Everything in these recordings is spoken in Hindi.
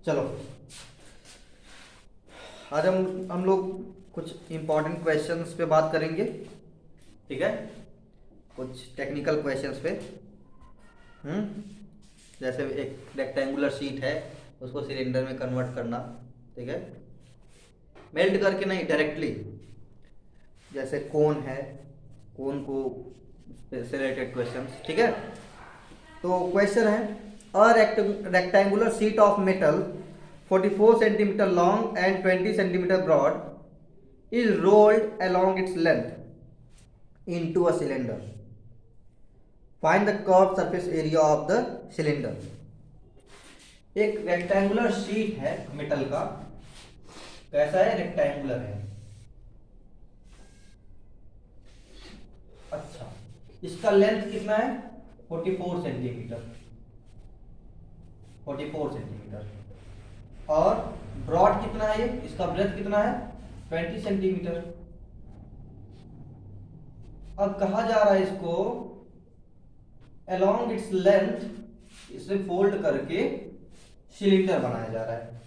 चलो आज हम लोग कुछ इम्पोर्टेंट क्वेश्चंस पे बात करेंगे। ठीक है, कुछ टेक्निकल क्वेश्चंस पे। जैसे एक रेक्टेंगुलर शीट है, उसको सिलेंडर में कन्वर्ट करना। ठीक है, मेल्ट करके नहीं, डायरेक्टली। जैसे कोन है, कोन को से रिलेटेड क्वेश्चंस। ठीक है, तो क्वेश्चन है a rectangular sheet of metal 44 centimeter long and 20 centimeter broad is rolled along its length into a cylinder. Find the curved surface area of the cylinder. एक रेक्टेंगुलर शीट है मेटल का। कैसा है? रेक्टेंगुलर है। अच्छा, इसका लेंथ कितना है? 44 सेंटीमीटर। 44 सेंटीमीटर। और ब्रॉड कितना है? इसका ब्रेथ कितना है? 20 सेंटीमीटर। अब कहा जा रहा है इसको अलोंग इट्स लेंथ, इसे फोल्ड करके सिलेंडर बनाया जा रहा है।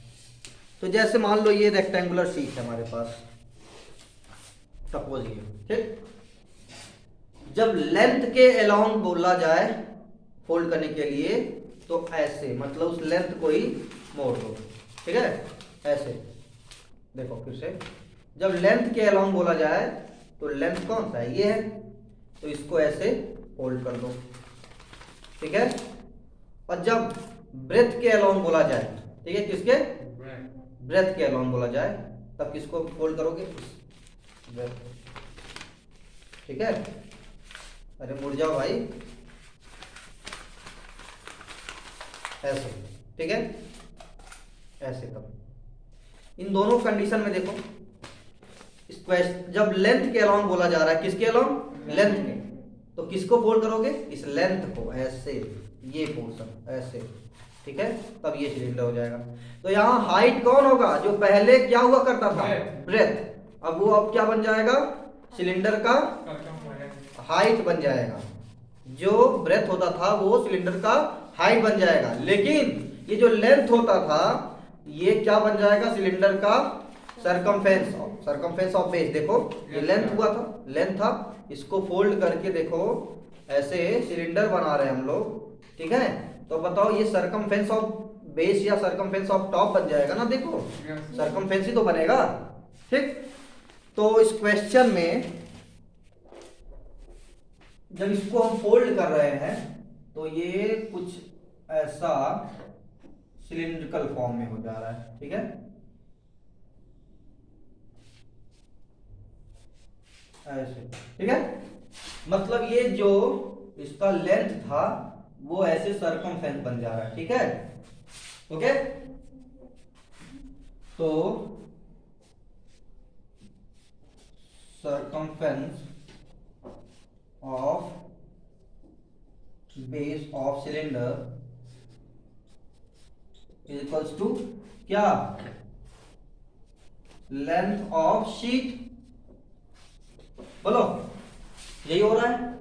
तो जैसे मान लो ये रेक्टेंगुलर शीट है हमारे पास, सपोज ये। ठीक, जब लेंथ के अलोंग बोला जाए फोल्ड करने के लिए तो ऐसे, मतलब उस लेंथ को ही मोड़ दो। ठीक है, ऐसे देखो फिर से। जब लेंथ के अलोंग बोला जाए तो लेंथ कौन सा है? ये है, तो इसको ऐसे फोल्ड कर दो। ठीक है, और जब ब्रेथ के अलोंग बोला जाए, ठीक है, किसके? ब्रेथ के अलोंग बोला जाए, तब किसको फोल्ड करोगे? ब्रेथ। ठीक है, अरे मुड़ जाओ भाई, ऐसे। ठीक है, ऐसे। कब इन दोनों कंडीशन में देखो, जब लेंथ के अलोंग बोला जा रहा है, किसके अलोंग? लेंथ के, तो किसको फोल्ड करोगे? इस लेंथ को ऐसे, ये पोर्शन ऐसे। ठीक है, तब ये सिलेंडर हो जाएगा। तो यहाँ हाइट कौन होगा? जो पहले क्या हुआ करता था? ब्रेथ। अब वो अब क्या बन जाएगा? सिलेंडर का हाइट बन जाएगा। जो ब्रेथ होता था वो सिलेंडर का हाइट बन जाएगा, लेकिन ये जो लेंथ होता था ये क्या बन जाएगा? सिलेंडर का सरकमफेरेंस ऑफ बेस। देखो ये लेंथ हुआ था, लेंथ था, इसको फोल्ड करके देखो ऐसे सिलेंडर बना रहे हैं हम लोग। ठीक है, तो बताओ ये सरकमफेरेंस ऑफ बेस या सरकमफेरेंस ऑफ टॉप बन जाएगा ना? देखो सरकमफेरेंस ही तो बनेगा। ठीक, तो इस क्वेश्चन में जब इसको हम फोल्ड कर रहे हैं तो ये कुछ ऐसा सिलिंड्रिकल फॉर्म में हो जा रहा है। ठीक है, ऐसे। ठीक है, मतलब ये जो इसका लेंथ था वो ऐसे सरकमफेरेंस बन जा रहा है। ठीक है, ओके। तो circumference of base of cylinder is equals to क्या? Length of sheet. बोलो, यही हो रहा है।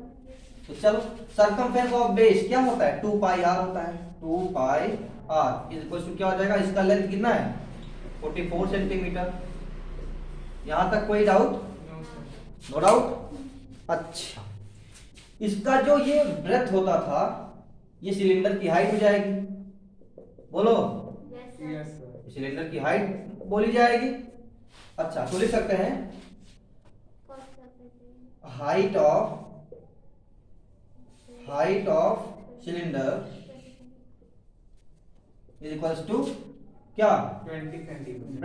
तो चलो, सरकमफेरेंस ऑफ बेस क्या होता है? 2 पाई आर होता है। 2 pi are is equals to क्या हो जाएगा? इसका लेंथ कितना है? 44 सेंटीमीटर। यहां तक कोई डाउट? No doubt. अच्छा, इसका जो ये ब्रेथ होता था, ये सिलेंडर की हाइट हो जाएगी। बोलो, सिलेंडर की हाइट बोली जाएगी। अच्छा, तो लिख सकते हैं height of cylinder is equals to क्या? 20 सेंटीमीटर।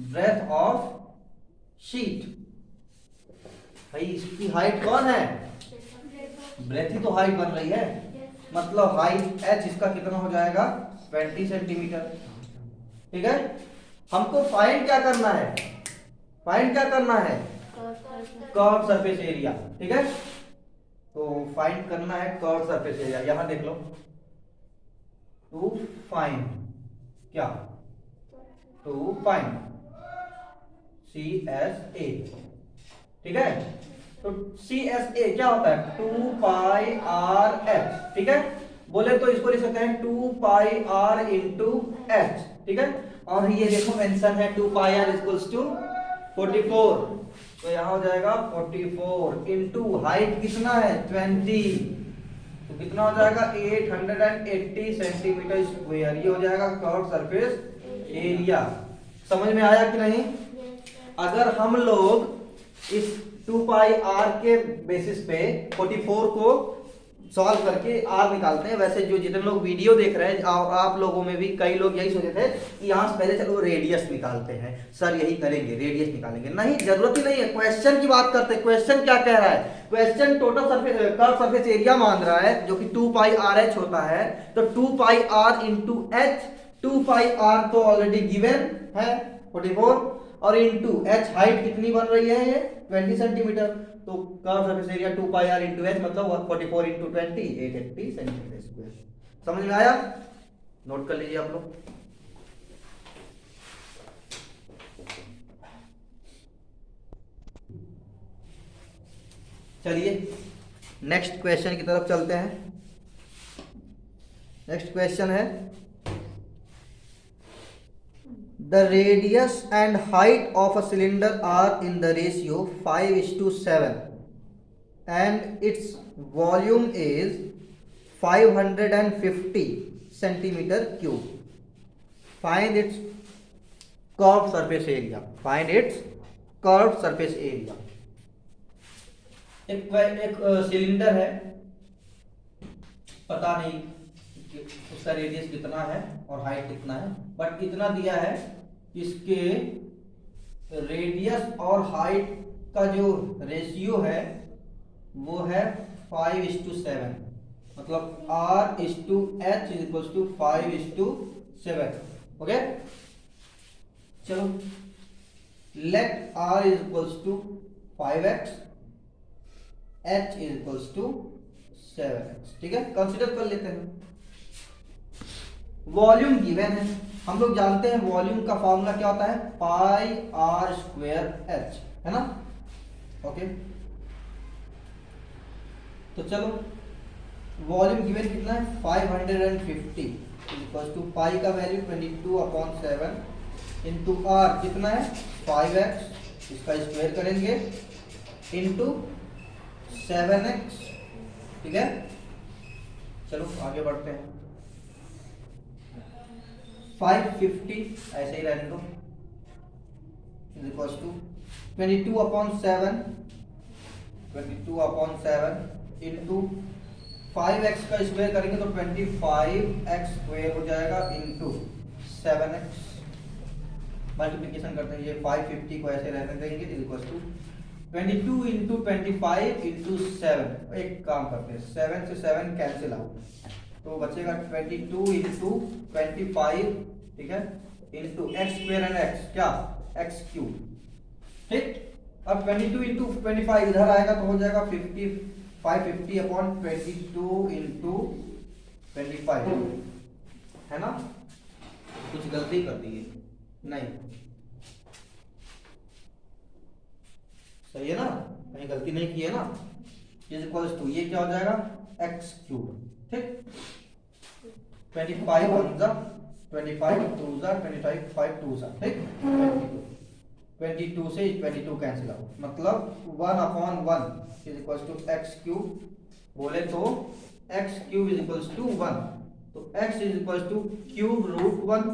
Breath of sheet. भाई इसकी हाइट कौन है? ब्रेथ ही तो हाइट बन रही है, मतलब हाइट h इसका कितना हो जाएगा? 20 सेंटीमीटर। ठीक है, हमको फाइंड क्या करना है? फाइंड क्या करना है? Curve surface area. ठीक है, तो फाइंड करना है कर्व सरफेस एरिया। यहां देख लो, टू फाइंड क्या? To find CSA। ठीक है, तो CSA क्या होता है? 2 पाई RH। ठीक है, बोले तो इसको लिख सकते हैं 2 पाई आर इंटू एच, ठीक है। और ये देखो मेंशन है 2 पाई आर इक्वल्स टू 44, तो यहां हो जाएगा 44 इंटू हाइट कितना है 20, तो कितना हो जाएगा 880 सेंटीमीटर स्क्वायर। ये हो जाएगा कर्व सरफेस एरिया। समझ में आया कि नहीं? अगर हम लोग इस 2 पाई आर के बेसिस पे 44 को सॉल्व करके आर निकालते हैं, वैसे जो जितने लोग वीडियो देख रहे हैं आप लोगों में भी कई लोग यही सोचे थे कि यहाँ से पहले चलो रेडियस निकालते हैं, सर यही करेंगे रेडियस निकालेंगे। नहीं, जरूरत ही नहीं है, क्वेश्चन की बात करते हैं। क्वेश्चन क्या कह रहा है? Question total surface curve surface area मान रहा है जो कि 2 पाई आर एच होता है, तो 2 pi R into H, 2 pi R तो ऑलरेडी गिवन है 44 और इंटू एच हाइट कितनी बन रही है ये 20 सेंटीमीटर, तो curve surface area 2 pi R into H मतलब 44 इंटू 20 880 सेंटीमीटर स्क्वायर। समझ में आया? नोट कर लीजिए आप लोग। चलिए नेक्स्ट क्वेश्चन की तरफ चलते हैं। नेक्स्ट क्वेश्चन है the radius and height of a cylinder are in the ratio 5:7 and its volume is 550 centimeter cube. Find its curved surface area. Find its curved surface area. एक सिलेंडर है, पता नहीं उसका रेडियस कितना है और हाइट कितना है, बट इतना दिया है इसके रेडियस और हाइट का जो रेशियो है वो है 5:7, मतलब R is to H is equals to 5:7। Okay, चलो late R is equals to 5x, H is equals to 7x, ठीक है। कंसीडर कर लेते हैं। वॉल्यूम गिवन है, हम लोग जानते हैं वॉल्यूम का फॉर्मूला क्या होता है, पाई आर स्क्वायर एच, है ना। ओके, तो चलो वॉल्यूम गिवन कितना है 550 इक्वल्स टू पाई का वैल्यू 22/7 इंटू आर कितना है 5x, इसका स्क्वायर करेंगे इंटू 7x, ठीक है। चलो आगे बढ़ते हैं। 550 ऐसे ही रहने दो is equals to 22/7 into 5x का स्क्वायर करेंगे तो 25x स्क्वायर हो जाएगा इंटू 7x। मल्टीप्लिकेशन करते हैं, ये 550 को ऐसे रहने देंगे is equals to 22 into 25 into 7। एक काम करते हैं, 7 से 7 कैंसिल आउट, तो बचेगा 22 इंटू 25, ठीक है, into x square and x क्या एक्स क्यूब, ठीक। अब 22 इंटू 25 इधर आएगा तो हो जाएगा 550 अपॉन 22 इंटू 25, है ना। कुछ गलती कर दी है नहीं, सही है ना, कहीं गलती नहीं की है ना। इज इक्वल्स टू ये क्या हो जाएगा एक्स क्यूब, ठीक। 25 1 जा 25 2 जा 25 5 2 जा, ठीक। 22 से 22 कैंसिल आउट, मतलब 1/1 is equals to X cube. बोले तो X cube is equals to 1, तो X is equals to cube root 1।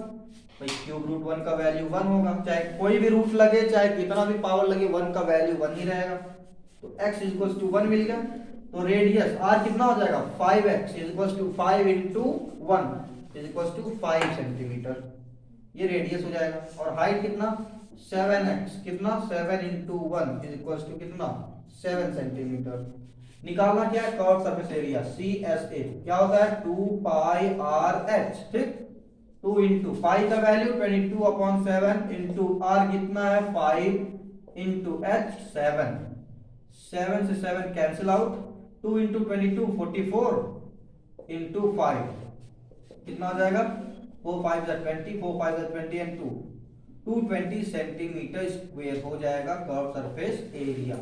भाई क्यूब रूट 1 का वैल्यू 1 होगा, चाहे कोई भी रूट लगे चाहे कितना भी पावर लगे 1 का वैल्यू 1 ही रहेगा, तो x इज इक्वल्स टू 1 मिल गया। तो रेडियस r कितना हो जाएगा 5x is equals to 5 into 1 is equals to 5 centimetre, ये रेडियस हो जाएगा। और हाइट कितना 7x, कितना 7 इंटू 1 इज इक्वल्स टू कितना 7 सेंटीमीटर। निकालना क्या है कर्व सरफेस एरिया CSA, क्या होता है 2 पाई आर एच, ठीक। 2 इंटू पाई का वैल्यू 22/7 इंटू आर कितना है 5 इंटू एच 7, 7 से 7 कैंसिल आउट, 2 इंटू 22 44 इंटू 5 कितना हो जाएगा 4 5 20 4 5 20 एंड 2 220 सेंटीमीटर स्क्वायर हो जाएगा curve surface area.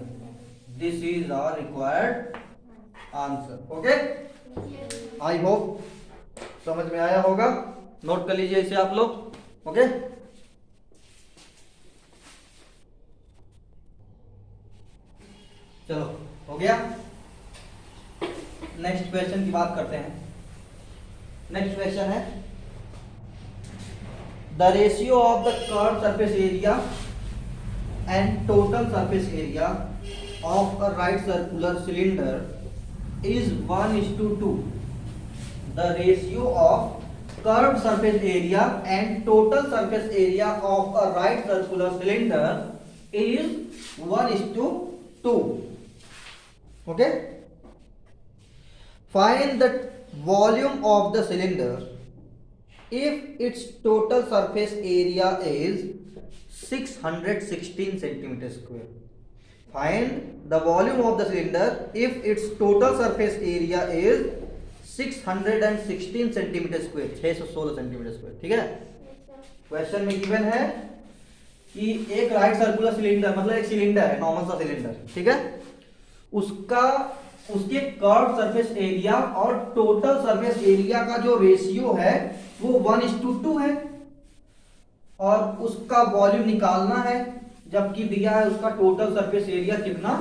This is our required answer. Okay, I hope समझ में आया होगा, नोट कर लीजिए इसे आप लोग। ओके, चलो हो गया। नेक्स्ट क्वेश्चन की बात करते हैं। नेक्स्ट क्वेश्चन है the ratio of the curve surface area and total surface area of a right circular cylinder is 1:2। The ratio of curved surface area and total surface area of a right circular cylinder is 1:2. Okay, find the volume of the cylinder if its total surface area is 616 centimeter square. Find the volume of the cylinder if its total surface area is 616 centimetre square, 616 centimetre square. ठीक है, क्वेश्चन में गिवन है कि एक राइट सर्कुलर सिलेंडर, मतलब एक सिलेंडर है, नॉर्मल सा सिलेंडर, ठीक है, उसके कर्व सरफेस एरिया और टोटल सरफेस एरिया का जो रेशियो है वो 1:2 है, और उसका वॉल्यूम निकालना है, जबकि दिया है उसका टोटल सरफेस एरिया कितना,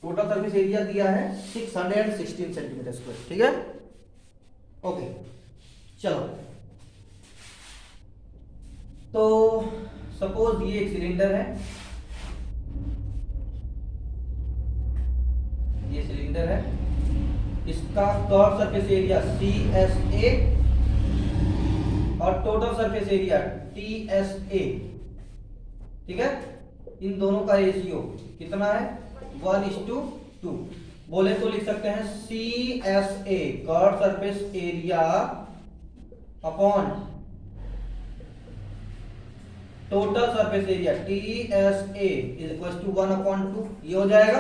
टोटल सरफेस एरिया दिया है 616 सेंटीमीटर स्क्वायर। ठीक है, ओके, चलो। तो सपोज ये एक सिलेंडर है, ये सिलेंडर है, इसका कर्व सरफेस एरिया CSA और टोटल सरफेस एरिया TSA। ठीक है, इन दोनों का रेशियो कितना है, 1:2। बोले तो लिख सकते हैं CSA curve surface area upon total surface area TSA is equal to 1/2। ये हो जाएगा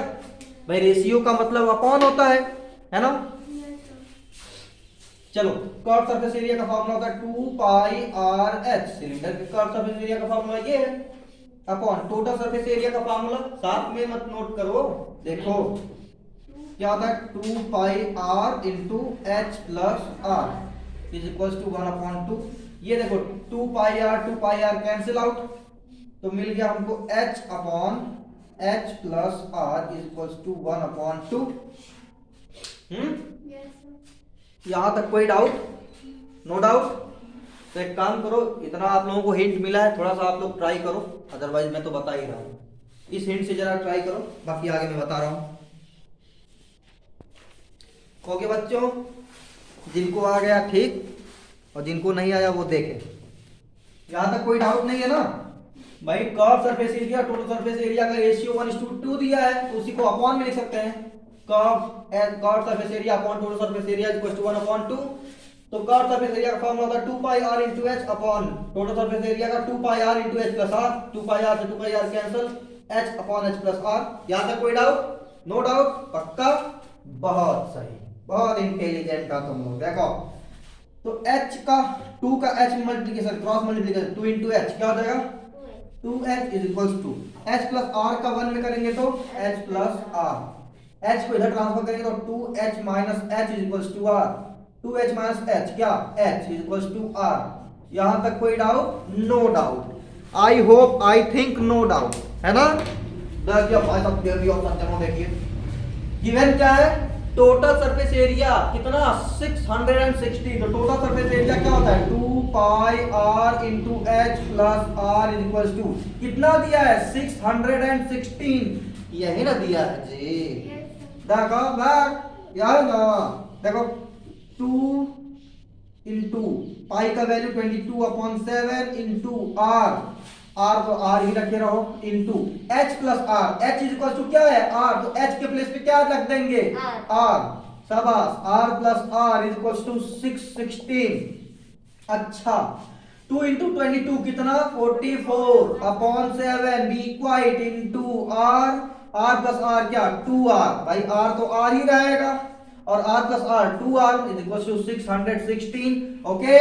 भाई, रेशियो का मतलब अपॉन होता है ना। चलो, कर्व सरफेस एरिया का फॉर्मूला होता है 2πRH, सिलेंडर के कर्व सरफेस एरिया का फॉर्मूला ये है, अपॉन टोटल सरफेस एरिया का फॉर्मूला साथ में मत नोट करो, देखो क्या होता है, 2πR into H plus R is equal to 1/2। ये देखो 2πR कैंसिल आउट, तो मिल गया हमको H upon H plus R is equal to 1/2। यहां तक कोई डाउट? No doubt? तो एक काम करो, इतना आप लोगों को हिंट मिला है, थोड़ा सा आप लोग ट्राई करो, अदरवाइज मैं तो बता ही रहा हूं, इस हिंट से जरा ट्राई करो, बाकी आगे मैं बता रहा हूं। ओके बच्चों, जिनको आ गया ठीक, और जिनको नहीं आया वो देखे। यहां तक कोई डाउट नहीं है ना भाई? Curve surface area total surface area का रेशियो 1:2 दिया है, तो उसी को अपॉन में लिख सकते हैं, curve surface area upon total surface area is equal to 1/2। तो कर्व सरफेस एरिया का फॉर्मूला होता है 2πR into H upon total surface area का 2πR into H plus R, 2πR से 2πR cancel, H upon H plus R। यहां तक कोई डाउट? No doubt? पक्का? बहुत सही, बहुत इंटेलिजेंट हो तुम लोग। देखो, तो H का 2 का H multiplication, cross multiplication, 2 into H क्या हो जाएगा, 2H is equal to H plus R का 1 में करेंगे तो H प्लस R, H को इधर ट्रांसफर करेंगे तो 2H minus H is equal to R, 2H minus H क्या, H is equal to R। यहां तक कोई doubt? No doubt. I hope, I think no doubt है ना। देखिए गिवन क्या है, टोटल सरफेस एरिया कितना, 660। तो टोटल सरफेस एरिया क्या होता है, 2πR into H plus R is equal to कितना दिया है, 616। यही ना दिया है जी, देखो यार ना, देखो 2 इंटू पाई का वैल्यू 22/7 इंटू R, R तो R ही रखे रहो, into H plus R, H is equal to क्या है, R, तो H के प्लेस पे क्या रख देंगे, R। शाबाश, R plus R is equal to 616। अच्छा, 2 इंटू 22 कितना, 44/7 बी क्वाइट into R, R plus R क्या, 2R, भाई R तो R ही रहेगा, और R plus R 2R is equal to 616। Okay,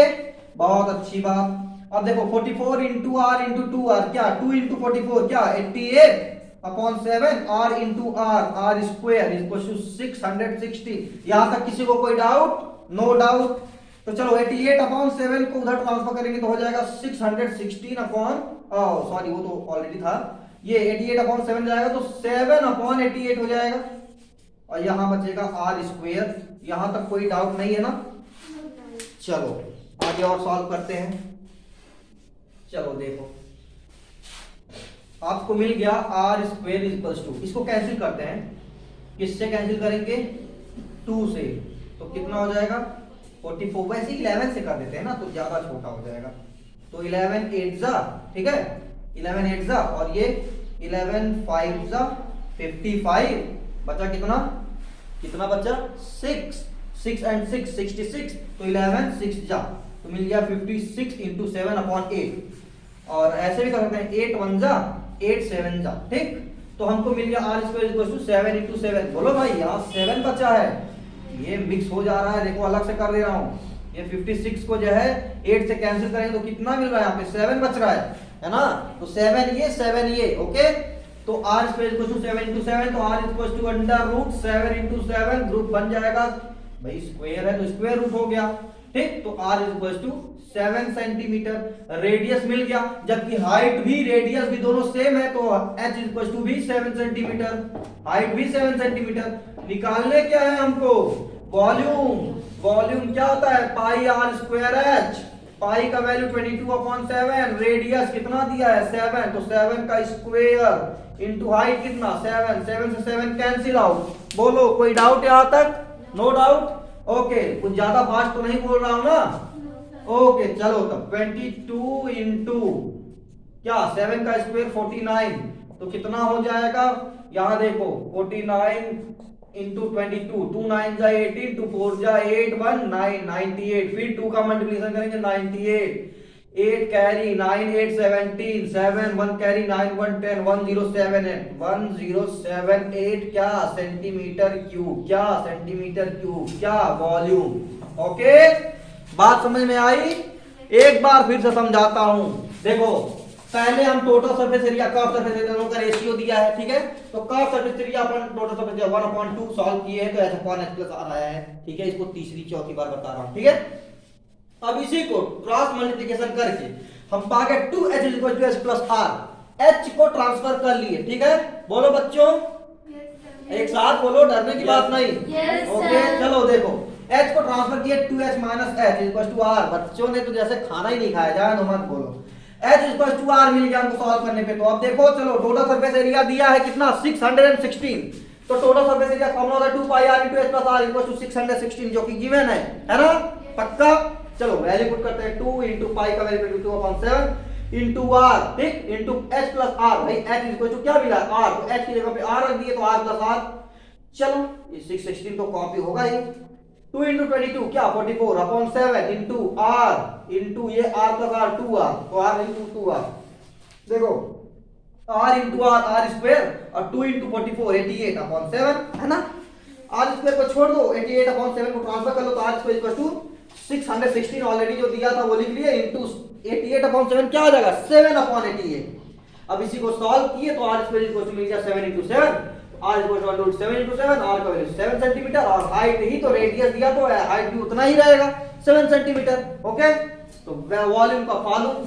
बहुत अच्छी बात। अब देखो 44 इंटू R इंटू 2R क्या, 2 इंटू 44 क्या, 88, upon 7 r into R square equal to 660। यहां तक किसी को कोई डाउट? No doubt. तो चलो 88 अपॉन 7 को उधर ट्रांसफर करेंगे तो हो जाएगा 616 अपॉन, सॉरी वो तो ऑलरेडी था, ये 88 अपॉन 7 जाएगा तो 7 अपॉन 88 हो जाएगा, और यहां बचेगा आर स्क्वायर। यहां तक कोई डाउट नहीं है ना? चलो आगे और सॉल्व करते हैं। चलो देखो, आपको मिल गया आर स्क्वायर इक्वल टू, इसको कैंसिल करते हैं, किससे कैंसिल करेंगे? 2 से, तो कितना हो जाएगा? 44। वैसे 11 से कर देते हैं ना तो ज्यादा छोटा हो जाएगा, तो 11 8 जा, ठीक है, 11 8 जा, और ये 11 5 जा 55, बचा कितना? कितना बचा? 6, 6 एंड 6 66, तो 11 6 जा, तो मिल गया 56 इंटू 7 अपॉन 8। और ऐसे भी कर सकते हैं 8 1 जा 8 7 जा, ठीक। तो हमको मिल गया R square equal to 7 into 7। बोलो भाई यहाँ 7 बचा है, ये मिक्स हो जा रहा है, देखो अलग से कर दे रहा हूँ। ये 56 को जो है 8 से कैंसिल करेंगे तो कितना मिल रहा है? यहाँ पे 7 बच रहा है ना? तो 7 ये, ओके। तो R square equal to 7 into 7, तो R equal to under root 7 into 7, group बन जाएगा भाई, स्क्वायर है तो स्क्वायर रूट हो गया, ठीक। तो r equal to 7 centimetre. Radius मिल गया, जबकि हाइट भी रेडियस भी दोनों सेम है, तो h इक्वल टू भी 7 सेंटीमीटर, हाइट भी 7 सेंटीमीटर। निकालने क्या है हमको? वॉल्यूम। वॉल्यूम क्या होता है? पाई आर स्क्वायर एच। पाई का वैल्यू 22 अपॉन 7, रेडियस कितना दिया है? 7, तो 7 का स्क्वायर इंटू हाइट कितना? 7, 7 से 7 कैंसिल आउट। बोलो कोई डाउट यहां तक? No doubt, okay. कुछ ज्यादा फास्ट तो नहीं बोल रहा हूं ना? ओके चलो तब 22 इंटू क्या 7 का स्क्वायर 49, तो कितना हो जाएगा? यहां देखो 49 इंटू 22, 2 9 जा 18, 2 4 जा 8 1 9 98, फिर 2 का मल्टीप्लिकेशन करेंगे 98, 8 कैरी 9 8 17, 7 1 कैरी 9 1 10, 1078, 1078 क्या? Centimetre cube. क्या? Centimetre cube. क्या? वॉल्यूम। ओके, बात समझ में आई? एक बार फिर से समझाता हूं। देखो पहले हम total surface area, curve surface area दोनों का रेशियो दिया है, ठीक है। तो कर्व सरफेस एरिया अपन टोटल सरफेस एरिया 1/2 सॉल्व किए हैं, तो ऐसा अपॉन h प्लस r आया है, ठीक है। इसको तीसरी चौथी बार बता रहा हूं, ठीक है। अब इसी को क्रॉस मल्टीप्लिकेशन करके हम पा गए 2h equal to h plus r। h को ट्रांसफर कर लिए, ठीक है। बोलो बच्चों, एक साथ बोलो, डरने की बात नहीं। ओके चलो देखो, h को ट्रांसफर किया 2h minus h equal to r। बच्चों ने तो जैसे खाना ही नहीं खाया, जाए तो मत बोलो। h इक्वल टू r मिल गया हमको सॉल्व करने पे। तो अब देखो चलो, टोटल सरफेस एरिया दिया है कितना? 616। तो टोटल सरफेस एरिया फॉर्मूला होता है 2 pi r into h plus r equal to 616, जो कि गिवन है ना? पक्का। चलो वैल्यू पुट करते हैं, 2 इंटू पाई का वैल्यू 2/7 इंटू r, ठीक, इंटू h प्लस r। भाई h इक्वल टू क्या मिला? r, तो h की जगह पे r रख दिए तो r प्लस r। चलो ये 616 तो कॉपी होगा ही। 2 इंटू 22 क्या? 44 अपॉन 7 इंटू r इंटू ये r प्लस r 2r, तो r इंटू 2r। देखो r इंटू r स्क्वायर, और 2 इंटू 44 88 अपॉन 7, है ना। r स्क्वायर को छोड़ दो, 88 अपॉन 7 को ट्रांसफर कर लो, तो r square equal to 616 already जो दिया था वो लिख लिए, इंटू 88 अपॉन 7 क्या आ जाएगा? 7 अपॉन 88। अब इसी को सॉल्व किए तो r स्क्वायर इक्वल टू मिल गया 7 into 7, r equal to root 7 into 7, r का वैल्यू 7 सेंटीमीटर, और हाइट ही तो रेडियस दिया तो हाइट भी उतना ही रहेगा 7 सेंटीमीटर। ओके, तो वॉल्यूम का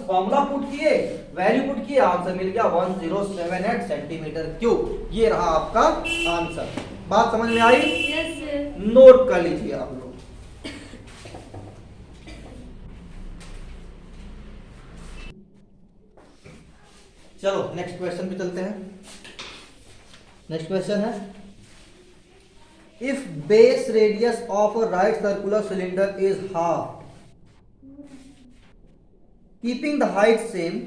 फॉर्मूला पुट किए, वैल्यू पुट किए, आंसर मिल गया 1078 सेंटीमीटर क्यूब। ये रहा आपका आंसर। बात समझ में आई? नोट कर लीजिए आप लोग। चलो नेक्स्ट क्वेश्चन पे चलते हैं। नेक्स्ट क्वेश्चन है, if base radius of a right circular cylinder is half, keeping the height same,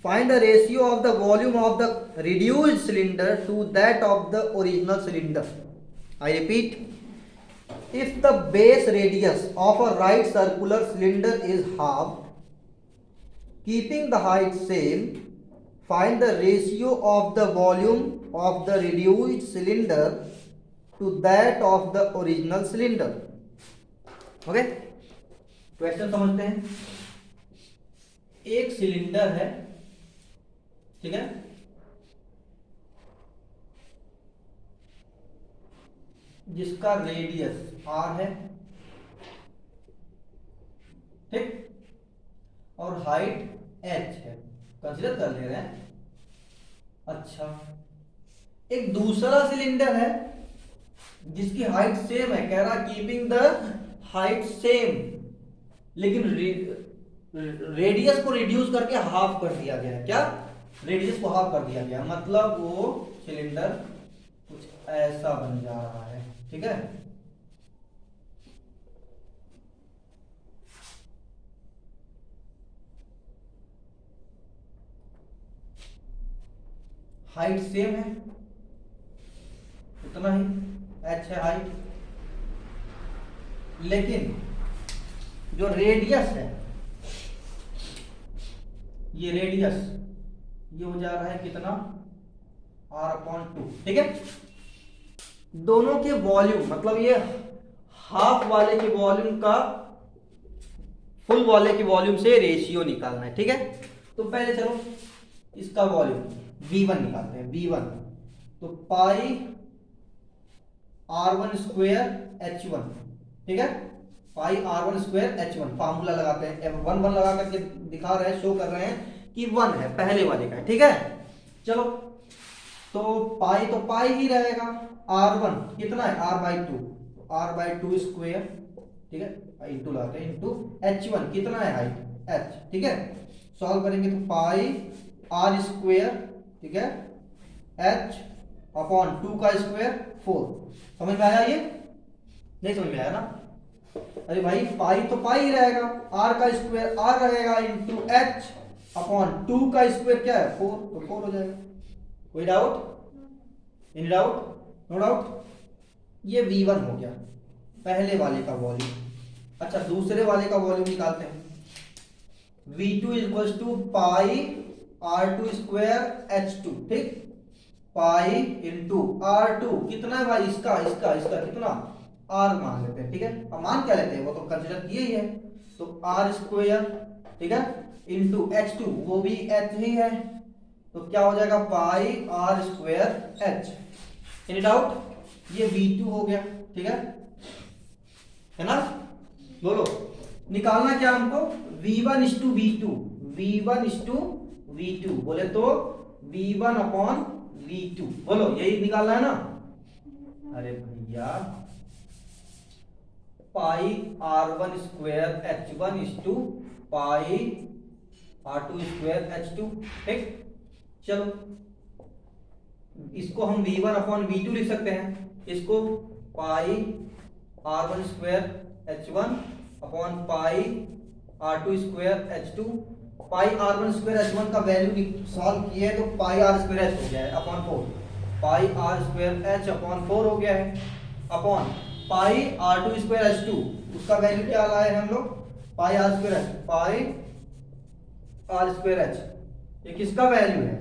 find the ratio of the volume of the reduced cylinder to that of the original cylinder. I repeat, if the base radius of a right circular cylinder is half, keeping the height same, find the ratio of the volume of the reduced cylinder to that of the original cylinder. Okay, question समझते हैं। एक सिलेंडर है, ठीक है, जिसका रेडियस r है, ठीक, और हाइट h है, कंसीडर कर ले रहे हैं। अच्छा, एक दूसरा सिलेंडर है जिसकी हाइट सेम है, कह रहा कीपिंग द हाइट सेम, लेकिन रेडियस को रिड्यूस करके हाफ कर दिया गया है। क्या? रेडियस को हाफ कर दिया गया, मतलब वो सिलेंडर कुछ ऐसा बन जा रहा है, ठीक है। हाइट सेम है, उतना ही h है हाइट, लेकिन जो रेडियस है, ये रेडियस ये हो जा रहा है कितना, r/2, ठीक है। दोनों के वॉल्यूम, मतलब ये हाफ वाले के वॉल्यूम का फुल वाले के वॉल्यूम से रेशियो निकालना है, ठीक है। तो पहले चलो इसका वॉल्यूम v1 निकालते हैं। v1 तो पाई r1 स्क्वायर h1, ठीक है, पाई r1 स्क्वायर h1। फार्मूला लगाते हैं, 1 लगा करके दिखा रहे हैं, शो कर रहे हैं कि 1 है, पहले वाले का, ठीक है। चलो तो पाई ही रहेगा, r1 कितना है, r/2, तो r/2 स्क्वायर, ठीक है, इंटू लगाते हैं, इंटू h1 कितना है हाइट h, ठीक है। सॉल्व करेंगे तो पाई r स्क्वायर, ठीक है, h/2 का स्क्वायर 4। समझ में आया? ये नहीं समझ में आया ना? अरे भाई पाई तो पाई ही रहेगा, r का स्क्वायर r रहेगा, इंटू h/2 का स्क्वायर क्या है 4, तो 4 हो जाएगा। कोई doubt? Any doubt? No doubt. ये v1 हो गया, पहले वाले का वॉल्यूम। अच्छा, दूसरे वाले का वॉल्यूम निकालते हैं। v2 equals to pi r2 square h2, ठीक, पाई इंटू r2 कितना है भाई, इसका कितना, r मान लेते हैं, ठीक है। अब मान क्या लेते हैं, वो तो कंसीडर किए ही है, तो r स्क्वायर, ठीक है, इंटू h2, वो भी h ही है, तो क्या हो जाएगा, पाई r square h। Any doubt? ये v2 हो गया, ठीक है ना। बोलो निकालना क्या हमको, v1:v2 बोले तो v1/v2, बोलो यही निकालना है ना। अरे भैया पाई r1 स्क्वायर h1 इस्टू पाई r2 स्क्वायर h2, ठीक। चलो इसको हम v1/v2 लिख सकते हैं, इसको पाई r1 square h1 upon pi r2 square h2। पाई r1 स्क्वायर h1 का वैल्यू सॉल्व किया है तो पाई r स्क्वायर h हो गया है अपॉन 4, पाई r स्क्वायर h अपॉन 4 हो गया है, upon pi r2 square h2, उसका वैल्यू क्या लाए हम लोग, पाई r स्क्वायर h, पाई r स्क्वायर h, ये किसका वैल्यू है,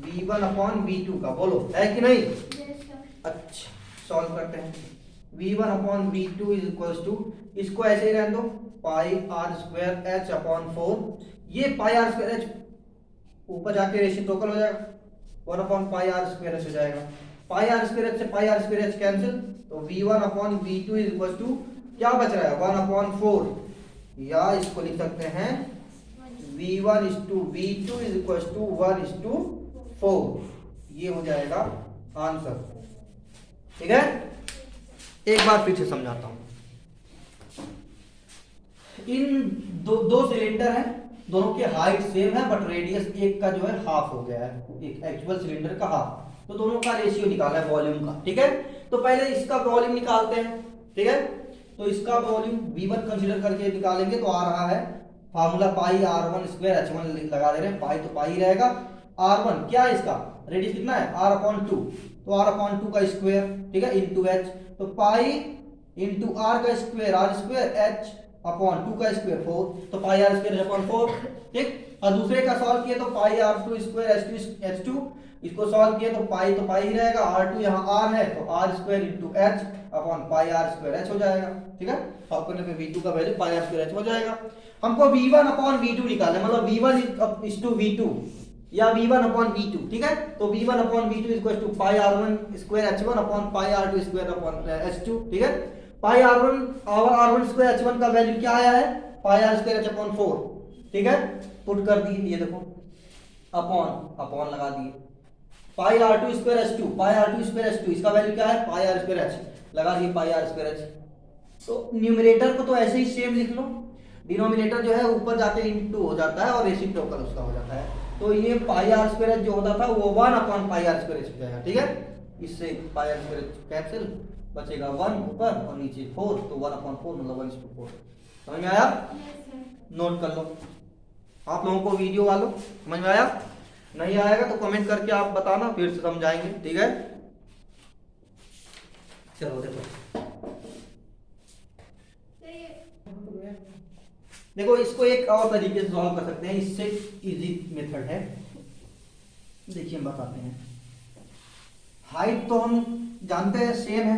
v1/v2 का, बोलो है कि नहीं। अच्छा सॉल्व करते हैं। v1/v2 इज इक्वल्स टू, इसको ऐसे ही रहने दो, पाई r स्क्वायर h अपॉन 4, ये पाई r स्क्वायर h ऊपर जाके रेसिप्रोकल हो जाएगा, 1/पाई r स्क्वायर h हो जाएगा, पाई r स्क्वायर h से पाई r स्क्वायर h कैंसिल, तो v1/v2 इज इक्वल्स टू क्या बच रहा है 1/4, या इसको लिख सकते हैं v1:v2 इज इक्वल्स टू 1:4, ये हो जाएगा आंसर, ठीक है। एक बार फिर से समझाता हूं, इन दो सिलेंडर हैं, दोनों की हाइट सेम है बट रेडियस एक का जो है हाफ हो गया है, एक एक्चुअल सिलेंडर का हाफ, तो दोनों का रेशियो निकालना है वॉल्यूम का, ठीक है। तो पहले इसका वॉल्यूम निकालते हैं, ठीक है। तो इसका वॉल्यूम v1 कंसीडर करके निकालेंगे तो आ रहा है फार्मूला पाई r1 स्क्वायर h1 लगा दे रहे हैं, पाई तो पाई रहेगा, r1 क्या है इसका रेडियस कितना है r/2, तो r/2 का स्क्वायर, ठीक है, इंटू h, तो पाई इंटू r का square r square h upon 2 का स्क्वायर 4, तो पाई r स्क्वायर अपॉन 4, ठीक। और दूसरे का सॉल्व किए तो पाई r2 स्क्वायर h2, इसको सॉल्व किए तो पाई ही रहेगा, r2 यहाँ r है तो r square into h upon pi r square h हो जाएगा, ठीक है। सॉल्व करने पे v2 का value pi r square h हो जाएगा। हमको v1/v2 निकालना है, मतलब v1:v2, या v1 अपॉन v2, ठीक है। तो v1 upon v2 is equal to pi r1 square h1 upon pi r2 square upon h2, ठीक है। पाई r1 स्क्वायर h1 का वैल्यू क्या आया है, पाई r स्क्वायर h अपॉन 4, ठीक है। पुट कर दिए, ये देखो अपॉन लगा दिए। पाई r2 स्क्वायर h2, पाई r2 स्क्वायर h2, इसका वैल्यू क्या है, पाई r स्क्वायर h, लगा दिए पाई r स्क्वायर h। तो न्यूमरेटर को तो ऐसे ही सेम लिख लो, डिनोमिनेटर जो है ऊपर जाके इनटू हो जाता है और रेसिप्रोकल उसका हो जाता है। तो ये पाई r स्क्वायर जो होता था वो 1 अपॉन पाई r स्क्वायर हो जाएगा, ठीक है। इससे पाई r स्क्वायर कैंसिल, बचेगा 1 ऊपर और नीचे 4, तो 1 अपॉन 4 मतलब 1/4। समझ में आया? नोट कर लो आप लोगों को, वीडियो वालों समझ में आया? नहीं आएगा तो कमेंट करके आप बताना, फिर से समझाएंगे, ठीक है। चलो देखो इसको एक और तरीके से सॉल्व कर सकते हैं, इससे इजी मेथड है। देखिए हम बताते हैं। हाइट तो हम जानते हैं सेम है,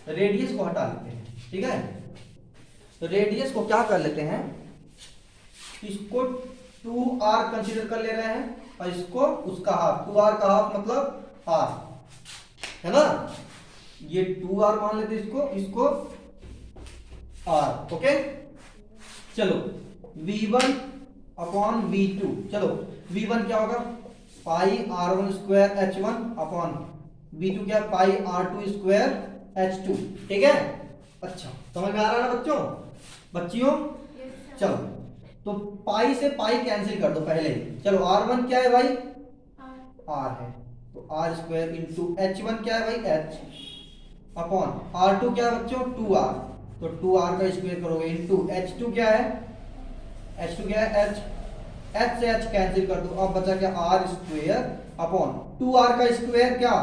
रेडियस को हटा लेते हैं, ठीक है। तो रेडियस को क्या कर लेते हैं, इसको 2r कंसीडर कर ले रहे हैं और इसको उसका हाफ, 2r का हाफ मतलब r, है ना। ये 2r मान लेते हैं, इसको r, ओके। चलो v1 अपॉन v2, चलो v1 क्या होगा, पाई r1 square h1 upon v2 क्या, पाई r2 स्क्वायर h2, ठीक है। अच्छा समझ में आ रहा है ना बच्चियों? चलो तो पाई से पाई कैंसिल कर दो पहले ही। चलो r1 क्या है भाई, r है, तो r स्क्वायर इंटू h1 क्या है भाई, h अपॉन r2 क्या है बच्चों, 2r, तो 2r का स्क्वायर करोगे इंटू h2 क्या है, h2 क्या है, h से h कैंसिल कर दो, अब बचा क्या, r स्क्वायर अपॉन 2r का स्क्वायर क्या,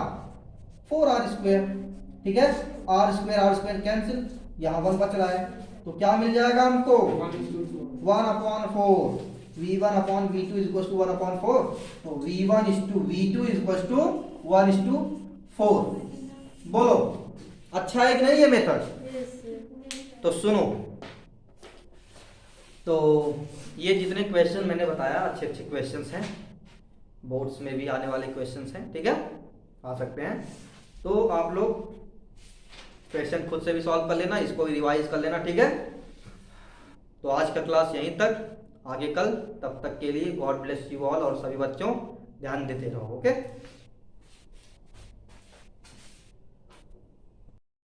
4r स्क्वायर, ठीक है। r स्क्वायर कैंसिल, यहाँ 1 बच रहा है, तो क्या मिल जाएगा हमको, 1 upon 4, v1 upon v2 is equal to 1 upon 4, तो v1 is to v2 is equal to 1:4। बोलो अच्छा है कि नहीं ये मेथड? तो सुनो, तो ये जितने क्वेश्चन मैंने बताया अच्छे क्वेश्चंस हैं, बोर्ड्स में भी आने वाले क्वेश्चंस हैं, ठीक है, आ सकते हैं। तो आप लोग क्वेश्चन खुद से भी सॉल्व कर लेना, इसको भी रिवाइज कर लेना, ठीक है। तो आज का क्लास यहीं तक, आगे कल, तब तक के लिए गॉड ब्लेस यू ऑल, और सभी बच्चों ध्यान देते रहो, ओके।